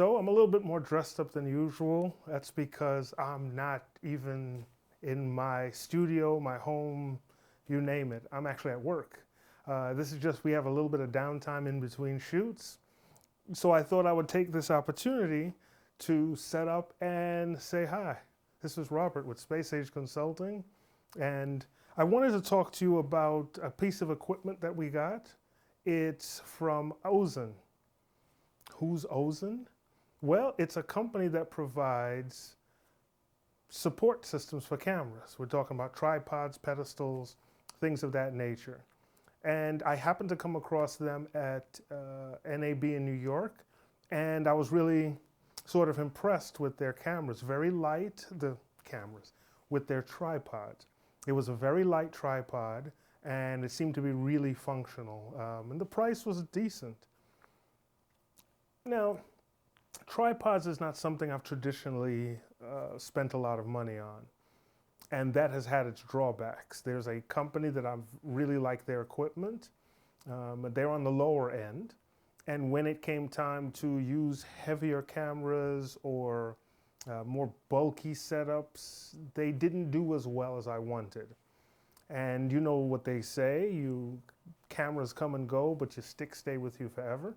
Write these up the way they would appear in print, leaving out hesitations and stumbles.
So I'm a little bit more dressed up than usual. That's because I'm not even in my studio, my home, you name it. I'm actually at work. This is just, we have a little bit of downtime in between shoots. So I thought I would take this opportunity to set up and say hi. This is Robert with Space Age Consulting. And I wanted to talk to you about a piece of equipment that we got. It's from Ozen. Who's Ozen? Well, it's a company that provides support systems for cameras. We're talking about tripods, pedestals, things of that nature. And I happened to come across them at NAB in New York, and I was really sort of impressed with their cameras. Very light, the cameras, with their tripods. It was a very light tripod, and it seemed to be really functional. And the price was decent. Now, tripods is not something I've traditionally spent a lot of money on, and that has had its drawbacks. There's a company that I've really liked their equipment. They're on the lower end, and when it came time to use heavier cameras or more bulky setups, they didn't do as well as I wanted. And you know what they say, cameras come and go, but your sticks stay with you forever.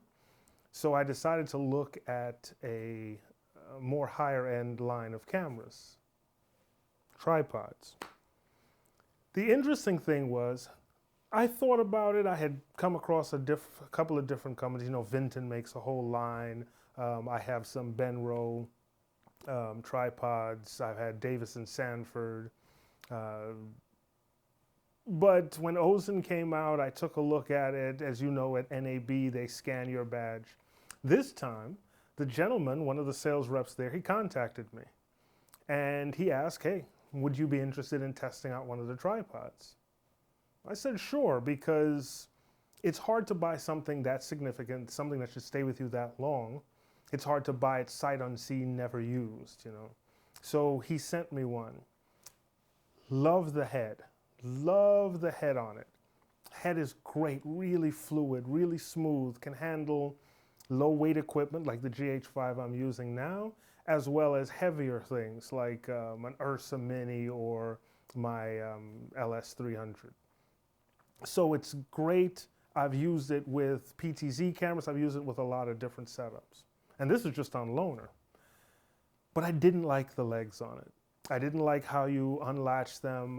So I decided to look at a more higher end line of cameras, tripods. The interesting thing was, I thought about it. I had come across a couple of different companies. You know, Vinton makes a whole line. I have some Benro tripods. I've had Davis and Sanford. But when Ozen came out, I took a look at it. As you know, at NAB, they scan your badge. This time, the gentleman, one of the sales reps there, he contacted me. And he asked, hey, would you be interested in testing out one of the tripods? I said, sure, because it's hard to buy something that significant, something that should stay with you that long. It's hard to buy it sight unseen, never used, you know. So he sent me one. Love the head. Love the head on it. Head is great, really fluid, really smooth, can handle low weight equipment like the GH5 I'm using now, as well as heavier things like an Ursa Mini or my LS300. So it's great. I've used it with PTZ cameras. I've used it with a lot of different setups. And this is just on loaner. But I didn't like the legs on it. I didn't like how you unlatch them.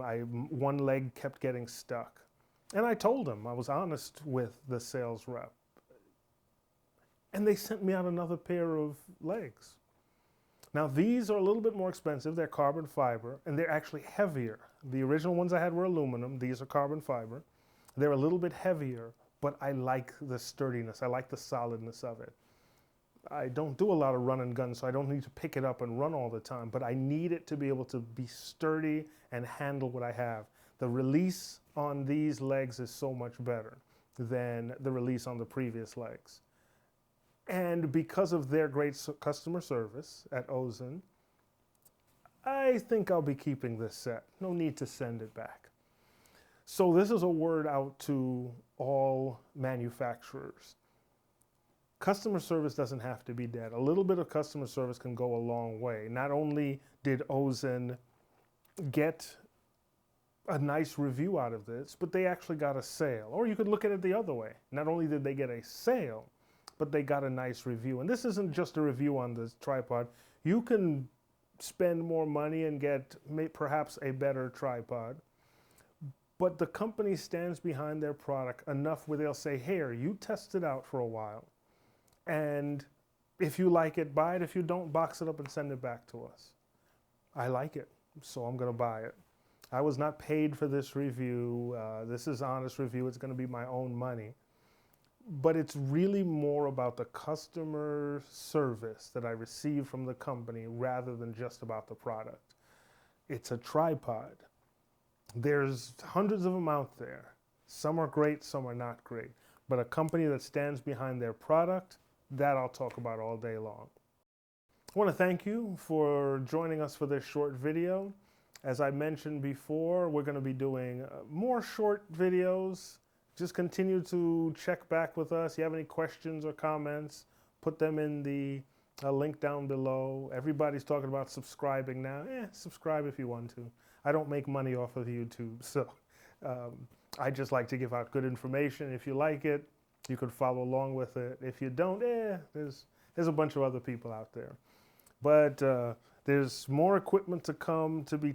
One leg kept getting stuck. And I told him, I was honest with the sales rep. And they sent me out another pair of legs. Now these are a little bit more expensive. They're carbon fiber, and they're actually heavier. The original ones I had were aluminum. These are carbon fiber. They're a little bit heavier, but I like the sturdiness. I like the solidness of it. I don't do a lot of run and gun, so I don't need to pick it up and run all the time, but I need it to be able to be sturdy and handle what I have. The release on these legs is so much better than the release on the previous legs. And because of their great customer service at Ozen, I think I'll be keeping this set. No need to send it back. So this is a word out to all manufacturers. Customer service doesn't have to be dead. A little bit of customer service can go a long way. Not only did Ozen get a nice review out of this, but they actually got a sale. Or you could look at it the other way. Not only did they get a sale, but they got a nice review. And this isn't just a review on this tripod. You can spend more money and get perhaps a better tripod. But the company stands behind their product enough where they'll say, here, you test it out for a while. And if you like it, buy it. If you don't, box it up and send it back to us. I like it, so I'm going to buy it. I was not paid for this review. This is honest review. It's going to be my own money. But it's really more about the customer service that I receive from the company rather than just about the product. It's a tripod. There's hundreds of them out there. Some are great, some are not great. But a company that stands behind their product, that I'll talk about all day long. I want to thank you for joining us for this short video. As I mentioned before, we're going to be doing more short videos. Just continue to check back with us. If you have any questions or comments, put them in the A link down below. Everybody's talking about subscribing now. Subscribe if you want to. I don't make money off of YouTube, so I just like to give out good information. If you like it, you could follow along with it. If you don't, there's a bunch of other people out there. But there's more equipment to come to be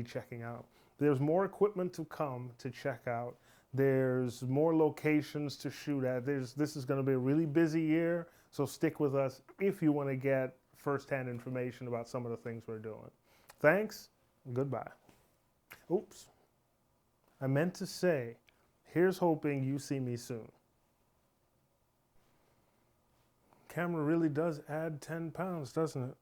checking out. There's more equipment to come to check out. There's more locations to shoot at. This is going to be a really busy year, so stick with us if you want to get firsthand information about some of the things we're doing. Thanks, and goodbye. Oops. I meant to say, here's hoping you see me soon. Camera really does add 10 pounds, doesn't it?